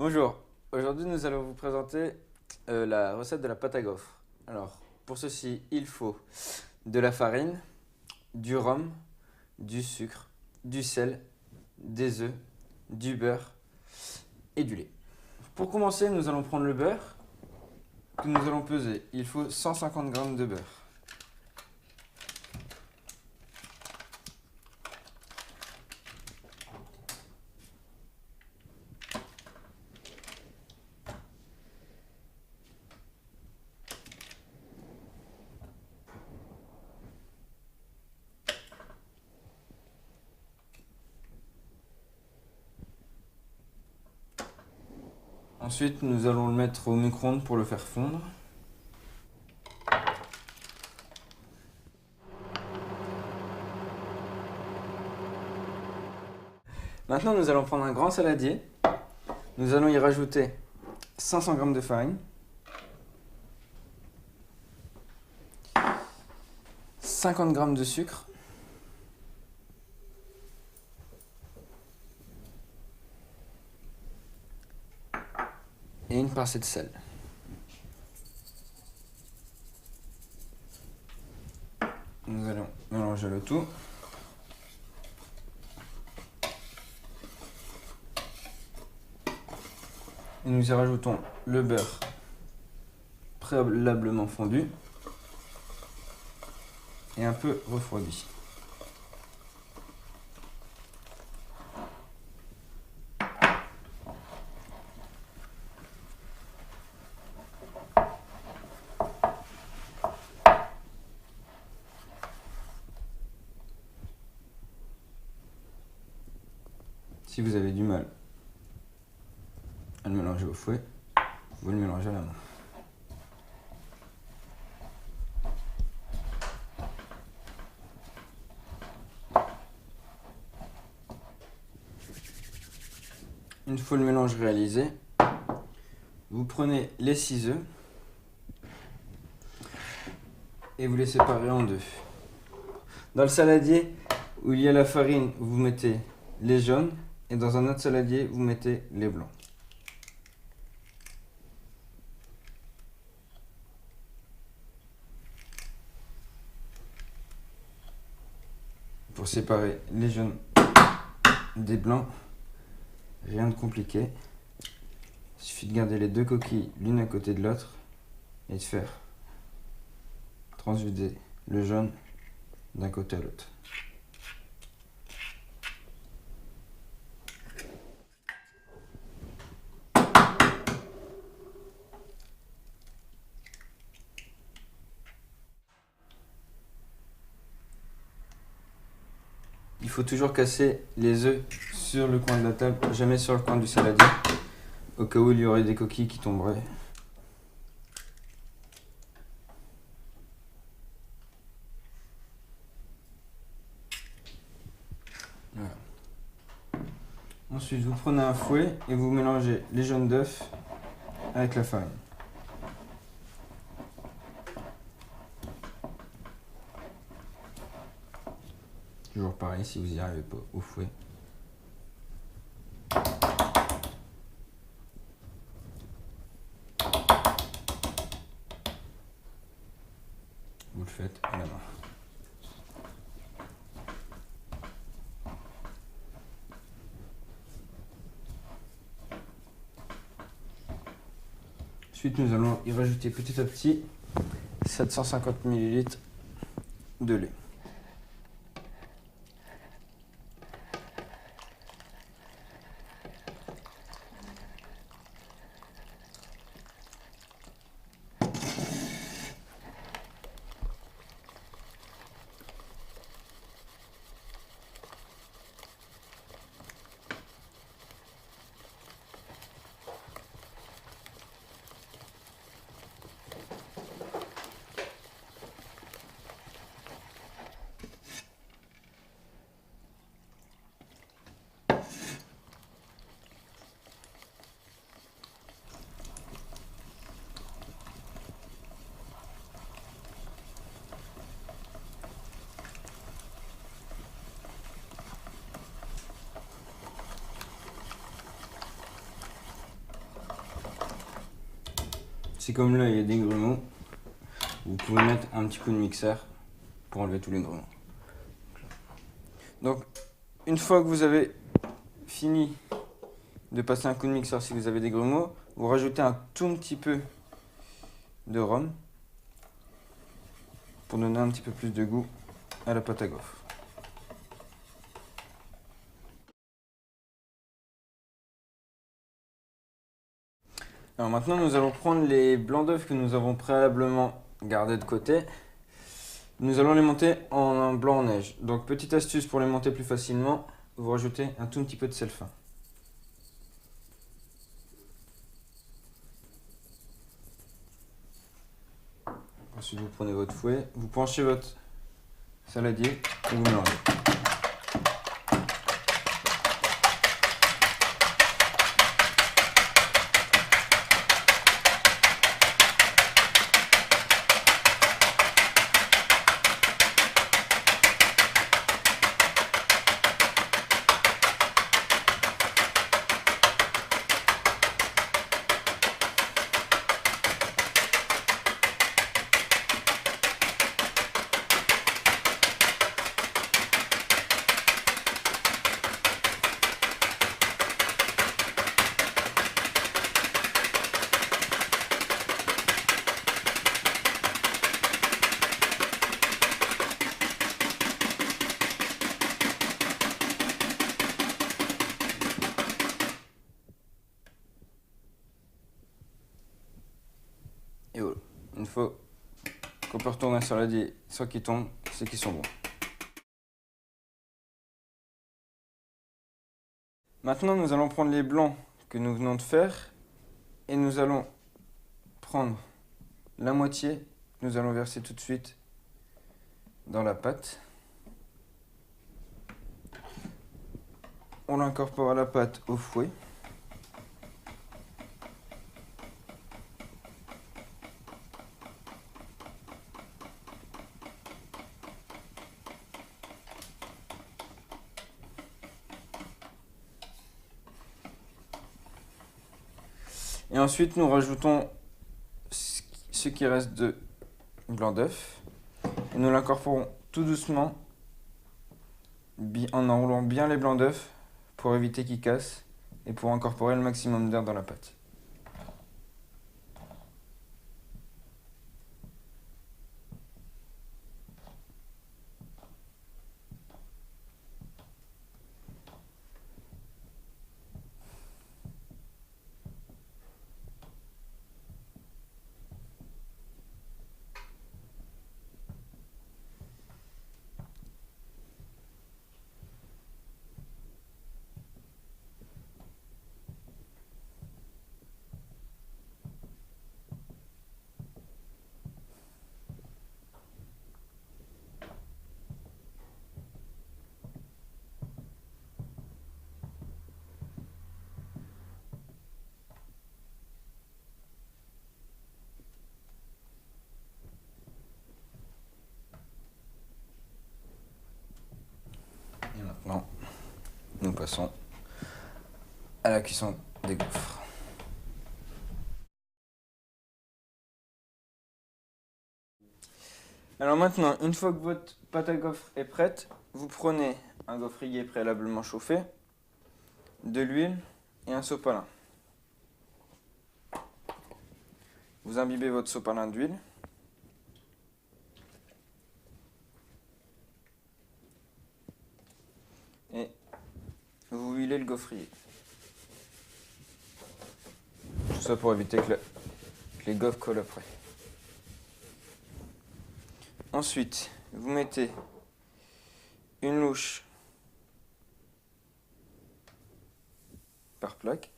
Bonjour, aujourd'hui nous allons vous présenter la recette de la pâte à gaufres. Alors, pour ceci, il faut de la farine, du rhum, du sucre, du sel, des œufs, du beurre et du lait. Pour commencer, nous allons prendre le beurre que nous allons peser. Il faut 150 g de beurre. Ensuite, nous allons le mettre au micro-ondes pour le faire fondre. Maintenant, nous allons prendre un grand saladier. Nous allons y rajouter 500 g de farine, 50 g de sucre, et une pincée de sel. Nous allons mélanger le tout. Et nous y rajoutons le beurre préalablement fondu et un peu refroidi. Si vous avez du mal à le mélanger au fouet, vous le mélangez à la main. Une fois le mélange réalisé, vous prenez les 6 œufs et vous les séparez en deux. Dans le saladier où il y a la farine, vous mettez les jaunes et dans un autre saladier, vous mettez les blancs. Pour séparer les jaunes des blancs, rien de compliqué. Il suffit de garder les deux coquilles l'une à côté de l'autre et de faire transvider le jaune d'un côté à l'autre. Il faut toujours casser les œufs sur le coin de la table, jamais sur le coin du saladier, au cas où il y aurait des coquilles qui tomberaient. Voilà. Ensuite, vous prenez un fouet et vous mélangez les jaunes d'œufs avec la farine. Toujours pareil si vous n'y arrivez pas au fouet. Vous le faites à la main. Ensuite, nous allons y rajouter petit à petit 750 ml de lait. Si comme là il y a des grumeaux, vous pouvez mettre un petit coup de mixeur pour enlever tous les grumeaux. Donc une fois que vous avez fini de passer un coup de mixeur si vous avez des grumeaux, vous rajoutez un tout petit peu de rhum pour donner un petit peu plus de goût à la pâte à gaufres. Alors maintenant nous allons prendre les blancs d'œufs que nous avons préalablement gardés de côté. Nous allons les monter en un blanc en neige. Donc petite astuce pour les monter plus facilement, vous rajoutez un tout petit peu de sel fin. Ensuite vous prenez votre fouet, vous penchez votre saladier et vous mélangez. Et voilà. Une fois qu'on peut retourner un saladier sans qu'il tombe, c'est qu'ils sont bons. Maintenant, nous allons prendre les blancs que nous venons de faire et nous allons prendre la moitié, nous allons verser tout de suite dans la pâte. On l'incorpore à la pâte au fouet. Et ensuite, nous rajoutons ce qui reste de blanc d'œuf. Et nous l'incorporons tout doucement en enroulant bien les blancs d'œuf pour éviter qu'ils cassent et pour incorporer le maximum d'air dans la pâte. Et maintenant, nous passons à la cuisson des gaufres. Alors maintenant, une fois que votre pâte à gaufres est prête, vous prenez un gaufrier préalablement chauffé, de l'huile et un sopalin. Vous imbibez votre sopalin d'huile. Et vous huilez le gaufrier. Tout ça pour éviter que les gaufres collent après. Ensuite, vous mettez une louche par plaque.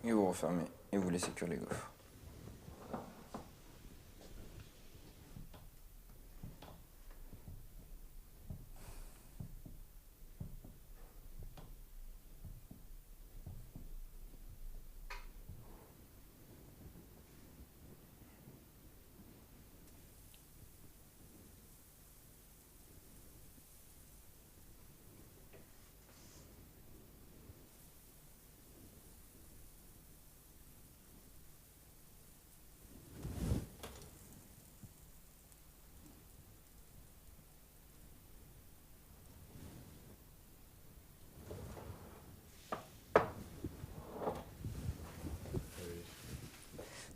Et vous refermez et vous laissez cuire les gaufres.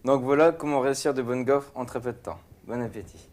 Donc voilà comment réussir de bonnes gaufres en très peu de temps. Bon appétit.